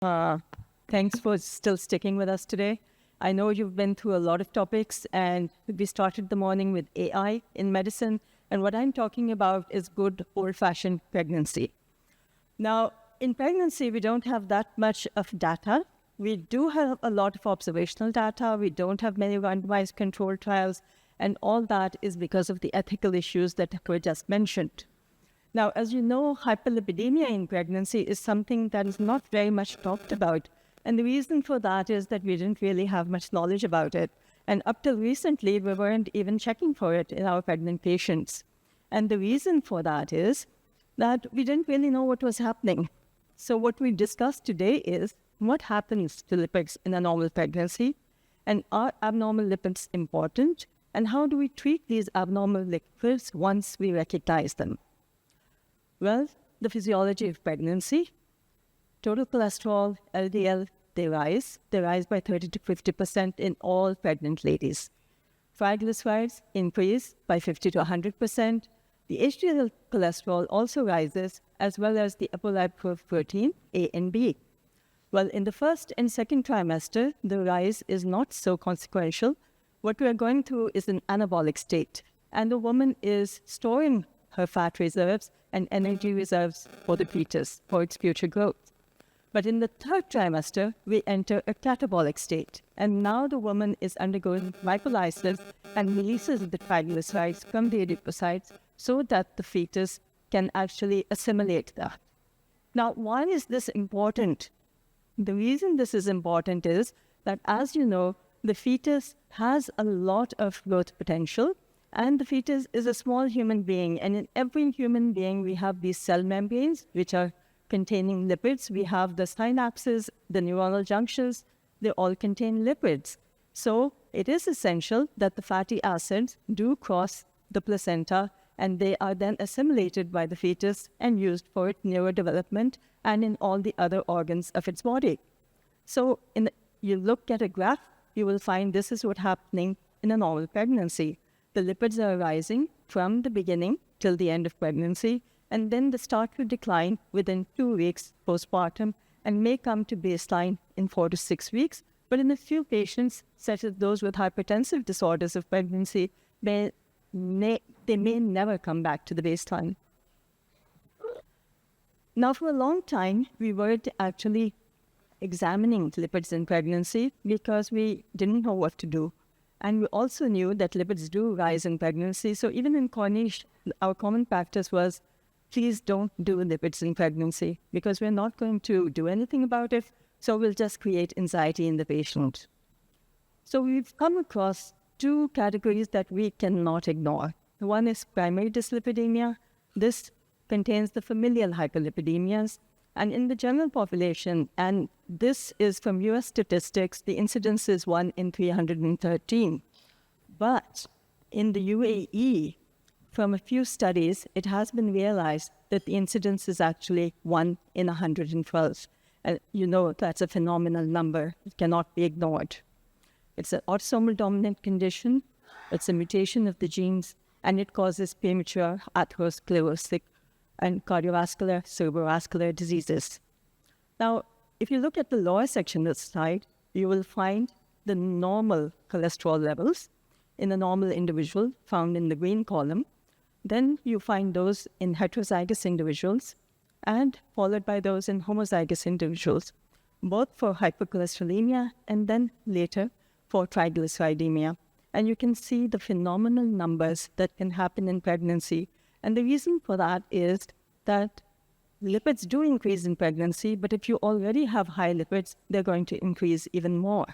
Uh, Thanks for still sticking with us today. I know you've been through a lot of topics, and we started the morning with AI in medicine. And what I'm talking about is good old fashioned pregnancy. Now, in pregnancy, we don't have that much of data. We do have a lot of observational data. We don't have many randomized controlled trials. And all that is because of the ethical issues that were just mentioned. Now, as you know, hyperlipidemia in pregnancy is something that is not very much talked about. And the reason for that is that we didn't really have much knowledge about it. And up till recently, we weren't even checking for it in our pregnant patients. And the reason for that is that we didn't really know what was happening. So what we discussed today is what happens to lipids in a normal pregnancy, and are abnormal lipids important, and how do we treat these abnormal lipids once we recognize them? Well, the physiology of pregnancy, total cholesterol, LDL, they rise. They rise by 30 to 50% in all pregnant ladies. Triglycerides increase by 50 to 100%. The HDL cholesterol also rises, as well as the apolipoprotein A and B. Well, in the first and second trimester, the rise is not so consequential. What we are going through is an anabolic state, and the woman is storing her fat reserves and energy reserves for the fetus, for its future growth. But in the third trimester, we enter a catabolic state, and now the woman is undergoing lipolysis and releases the triglycerides from the adipocytes so that the fetus can actually assimilate that. Now, why is this important? The reason this is important is that, as you know, the fetus has a lot of growth potential, and the fetus is a small human being. And in every human being, we have these cell membranes, which are containing lipids. We have the synapses, the neuronal junctions, they all contain lipids. So it is essential that the fatty acids do cross the placenta, and they are then assimilated by the fetus and used for its neurodevelopment and in all the other organs of its body. So you look at a graph, you will find this is what's happening in a normal pregnancy. The lipids are rising from the beginning till the end of pregnancy, and then they start to decline within 2 weeks postpartum and may come to baseline in 4 to 6 weeks. But in a few patients, such as those with hypertensive disorders of pregnancy, they may never come back to the baseline. Now, for a long time, we weren't actually examining lipids in pregnancy because we didn't know what to do. And we also knew that lipids do rise in pregnancy. So even in Cornish, our common practice was, please don't do lipids in pregnancy because we're not going to do anything about it. So we'll just create anxiety in the patient. So we've come across two categories that we cannot ignore. One is primary dyslipidemia. This contains the familial hyperlipidemias. And in the general population, and this is from US statistics, the incidence is 1 in 313. But in the UAE, from a few studies, it has been realized that the incidence is actually 1 in 112. And you know that's a phenomenal number. It cannot be ignored. It's an autosomal dominant condition. It's a mutation of the genes, and it causes premature atherosclerosis and cardiovascular, cerebrovascular diseases. Now, if you look at the lower section of the slide, you will find the normal cholesterol levels in a normal individual found in the green column. Then you find those in heterozygous individuals and followed by those in homozygous individuals, both for hypercholesterolemia and then later for triglyceridemia. And you can see the phenomenal numbers that can happen in pregnancy. And the reason for that is that lipids do increase in pregnancy, but if you already have high lipids, they're going to increase even more.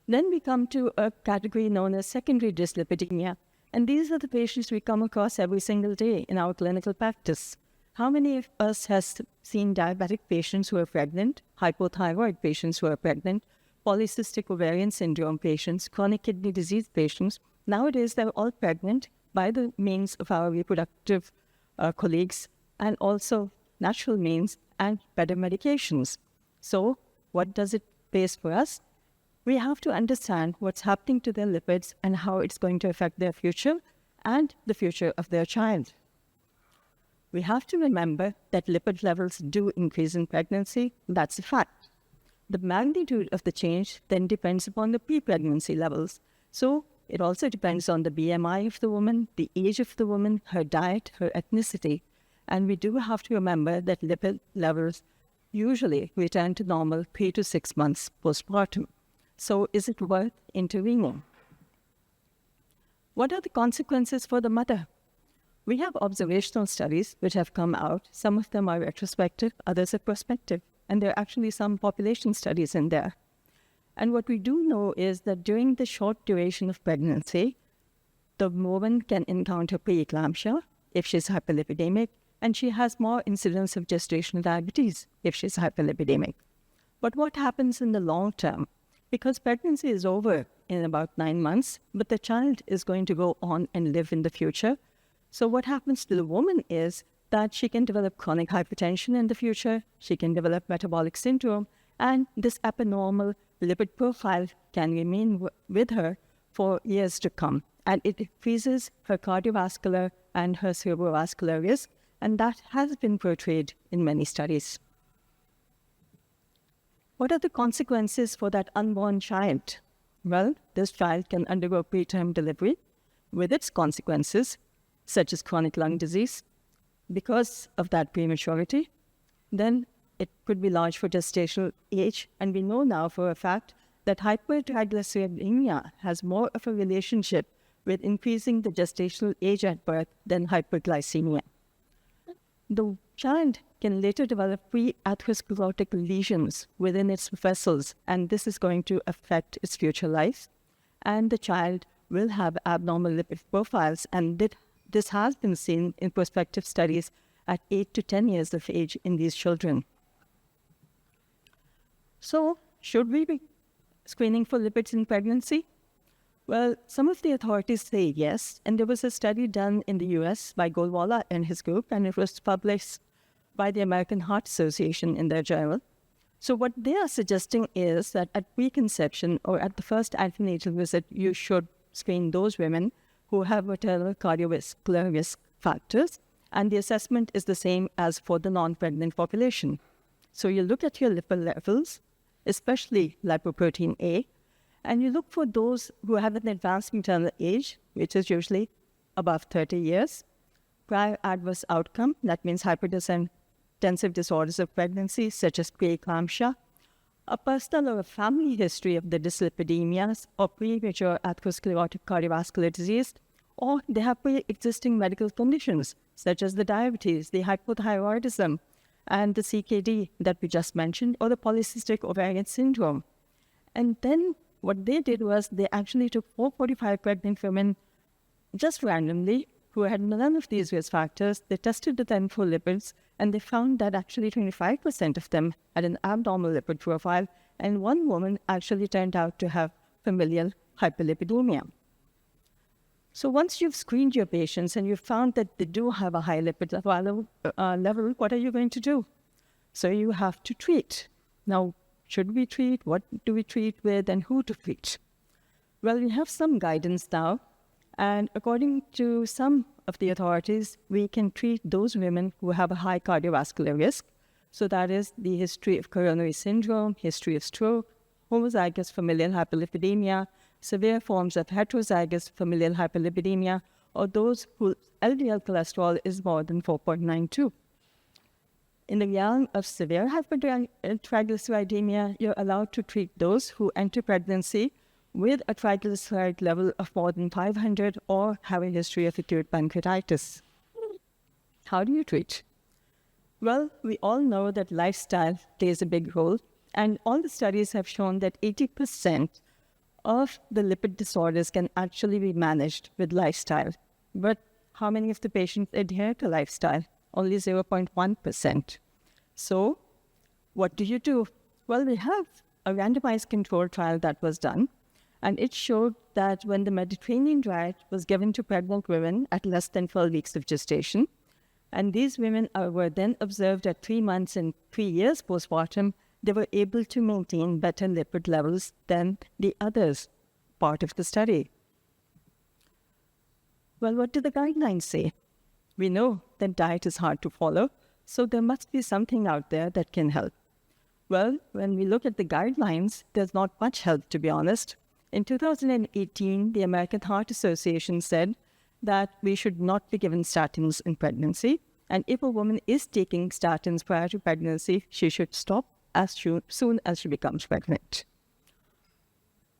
Then we come to a category known as secondary dyslipidemia. And these are the patients we come across every single day in our clinical practice. How many of us has seen diabetic patients who are pregnant, hypothyroid patients who are pregnant, polycystic ovarian syndrome patients, chronic kidney disease patients? Nowadays, they're all pregnant by the means of our reproductive colleagues and also natural means and better medications. So what does it face for us? We have to understand what's happening to their lipids and how it's going to affect their future and the future of their child. we have to remember that lipid levels do increase in pregnancy. That's a fact. The magnitude of the change then depends upon the pre-pregnancy levels. So it also depends on the BMI of the woman, the age of the woman, her diet, her ethnicity. And we do have to remember that lipid levels usually return to normal 3 to 6 months postpartum. So is it worth intervening? What are the consequences for the mother? We have observational studies which have come out. Some of them are retrospective, others are prospective. And there are actually some population studies in there. And what we do know is that during the short duration of pregnancy, the woman can encounter preeclampsia if she's hyperlipidemic, and she has more incidence of gestational diabetes if she's hyperlipidemic. But what happens in the long term? Because pregnancy is over in about 9 months, but the child is going to go on and live in the future. So what happens to the woman is that she can develop chronic hypertension in the future, she can develop metabolic syndrome, and this abnormal lipid profile can remain with her for years to come. And it increases her cardiovascular and her cerebrovascular risk, and that has been portrayed in many studies. What are the consequences for that unborn child? Well, this child can undergo preterm delivery with its consequences, such as chronic lung disease, because of that prematurity. Then it could be large for gestational age, and we know now for a fact that hypertriglyceridemia has more of a relationship with increasing the gestational age at birth than hyperglycemia. The child can later develop pre-atherosclerotic lesions within its vessels, and this is going to affect its future life. And the child will have abnormal lipid profiles, and this has been seen in prospective studies at 8 to 10 years of age in these children. So, should we be screening for lipids in pregnancy? Well, some of the authorities say yes, and there was a study done in the US by Golwala and his group, and it was published by the American Heart Association in their journal. So what they are suggesting is that at preconception or at the first antenatal visit, you should screen those women who have maternal cardiovascular risk factors, and the assessment is the same as for the non-pregnant population. So you look at your lipid levels, especially lipoprotein A, and you look for those who have an advanced maternal age, which is usually above 30 years, prior adverse outcome, that means hypertensive disorders of pregnancy, such as preeclampsia, a personal or a family history of the dyslipidemias or premature atherosclerotic cardiovascular disease, or they have pre-existing medical conditions, such as the diabetes, the hypothyroidism, and the CKD that we just mentioned, or the polycystic ovarian syndrome. And then what they did was they actually took 445 pregnant women just randomly who had none of these risk factors. They tested them for lipids, and they found that actually 25% of them had an abnormal lipid profile, and one woman actually turned out to have familial hyperlipidemia. So once you've screened your patients and you've found that they do have a high lipid level, what are you going to do? So you have to treat. Now, should we treat? What do we treat with, and who to treat? Well, we have some guidance now, and according to some of the authorities, we can treat those women who have a high cardiovascular risk. So that is the history of coronary syndrome, history of stroke, homozygous familial hyperlipidemia, severe forms of heterozygous familial hyperlipidemia, or those whose LDL cholesterol is more than 4.92. In the realm of severe hypertriglyceridemia, you're allowed to treat those who enter pregnancy with a triglyceride level of more than 500 or have a history of acute pancreatitis. How do you treat? Well, we all know that lifestyle plays a big role, and all the studies have shown that 80% of the lipid disorders can actually be managed with lifestyle. But how many of the patients adhere to lifestyle? Only 0.1%. So what do you do? Well, we have a randomized control trial that was done, and it showed that when the Mediterranean diet was given to pregnant women at less than 12 weeks of gestation, and these women were then observed at 3 months and 3 years postpartum, they were able to maintain better lipid levels than the others part of the study. Well, what do the guidelines say? We know that diet is hard to follow, so there must be something out there that can help. Well, when we look at the guidelines, there's not much help, to be honest. In 2018, the American Heart Association said that we should not be given statins in pregnancy, and if a woman is taking statins prior to pregnancy, she should stop as soon as she becomes pregnant.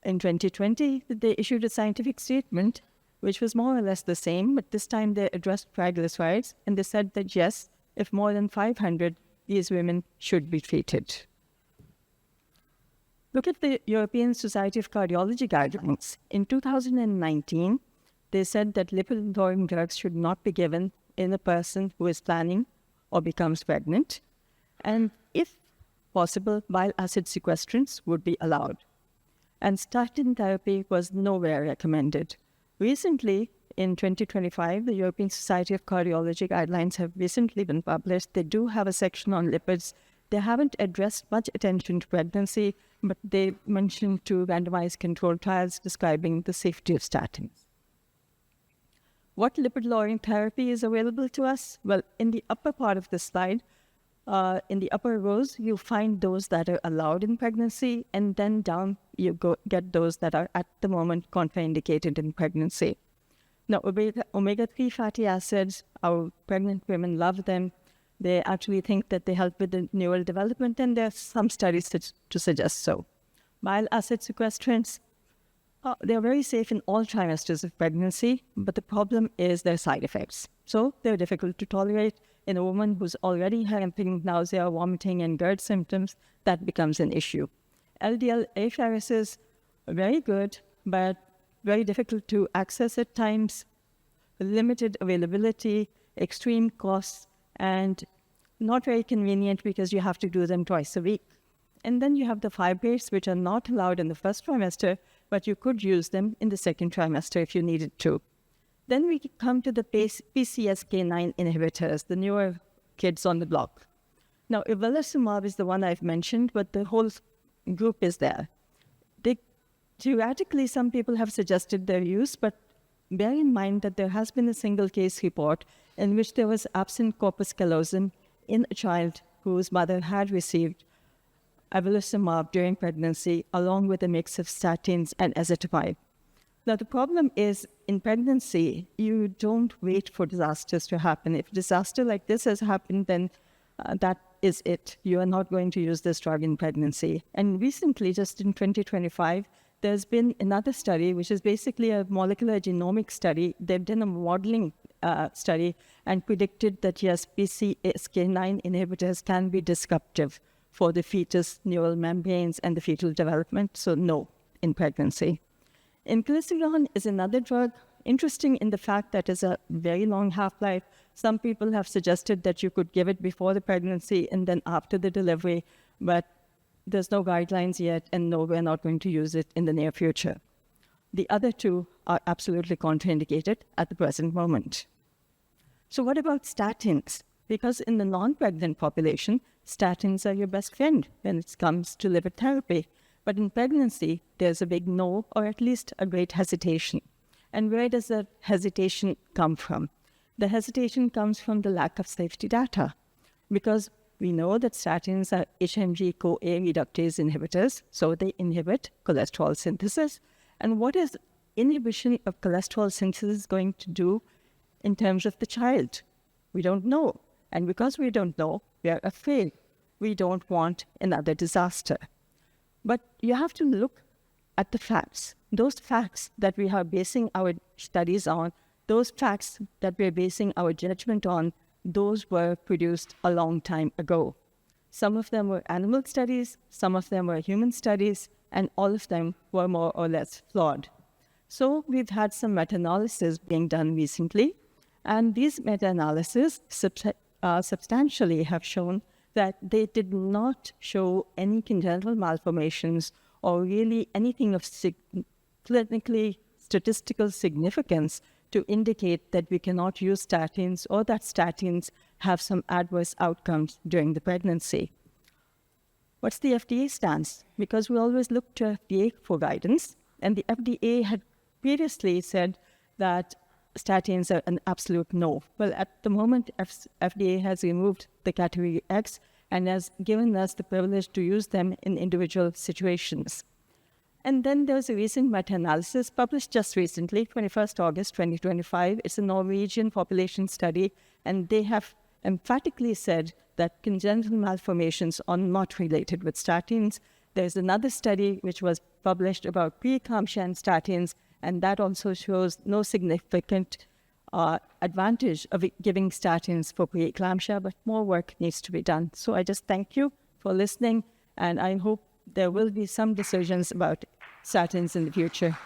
In 2020, they issued a scientific statement, which was more or less the same, but this time they addressed triglycerides, and they said that yes, if more than 500, these women should be treated. Look at the European Society of Cardiology guidelines. In 2019, they said that lipid-lowering drugs should not be given in a person who is planning or becomes pregnant, and if possible, bile acid sequestrants would be allowed. And statin therapy was nowhere recommended. Recently, in 2025, the European Society of Cardiology guidelines have recently been published. They do have a section on lipids. They haven't addressed much attention to pregnancy, but they mentioned two randomized controlled trials describing the safety of statins. What lipid-lowering therapy is available to us? Well, in the upper part of the slide, in the upper rows, you find those that are allowed in pregnancy, and then down you get those that are at the moment contraindicated in pregnancy. Now, omega-3 fatty acids, our pregnant women love them. They actually think that they help with the neural development, and there are some studies to suggest so. Bile acid sequestrants, they're very safe in all trimesters of pregnancy, but the problem is their side effects. So they're difficult to tolerate. In a woman who's already having nausea, vomiting, and GERD symptoms, that becomes an issue. LDL apheresis, very good, but very difficult to access at times, limited availability, extreme costs, and not very convenient because you have to do them twice a week. And then you have the fibrates, which are not allowed in the first trimester, but you could use them in the second trimester if you needed to. Then we come to the PCSK9 inhibitors, the newer kids on the block. Now, ivelisumab is the one I've mentioned, but the whole group is there. Theoretically, some people have suggested their use, but bear in mind that there has been a single case report in which there was absent corpus callosum in a child whose mother had received ivelisumab during pregnancy, along with a mix of statins and ezetimibe. Now, the problem is, in pregnancy, you don't wait for disasters to happen. If a disaster like this has happened, then that is it. You are not going to use this drug in pregnancy. And recently, just in 2025, there's been another study, which is basically a molecular genomic study. They've done a modeling study and predicted that, yes, PCSK9 inhibitors can be disruptive for the fetus neural membranes and the fetal development. So no, in pregnancy. Inclisiran is another drug, interesting in the fact that it's a very long half-life. Some people have suggested that you could give it before the pregnancy and then after the delivery, but there's no guidelines yet, and no, we're not going to use it in the near future. The other two are absolutely contraindicated at the present moment. So what about statins? Because in the non-pregnant population, statins are your best friend when it comes to lipid therapy. But in pregnancy, there's a big no, or at least a great hesitation. And where does that hesitation come from? The hesitation comes from the lack of safety data, because we know that statins are HMG-CoA reductase inhibitors, so they inhibit cholesterol synthesis. And what is inhibition of cholesterol synthesis going to do in terms of the child? We don't know. And because we don't know, we are afraid. We don't want another disaster. But you have to look at the facts. Those facts that we are basing our studies on, those facts that we're basing our judgment on, those were produced a long time ago. Some of them were animal studies, some of them were human studies, and all of them were more or less flawed. So we've had some meta-analysis being done recently, and these meta-analyses substantially have shown that they did not show any congenital malformations or really anything of clinically statistical significance to indicate that we cannot use statins or that statins have some adverse outcomes during the pregnancy. What's the FDA stance? Because we always look to FDA for guidance, and the FDA had previously said that statins are an absolute no. Well, at the moment, FDA has removed the category X and has given us the privilege to use them in individual situations. And then there was a recent meta-analysis published just recently, 21st August 2025. It's a Norwegian population study, and they have emphatically said that congenital malformations are not related with statins. There's another study which was published about preeclampsia and statins, and that also shows no significant advantage of giving statins for preeclampsia, but more work needs to be done. So I just thank you for listening, and I hope there will be some decisions about statins in the future.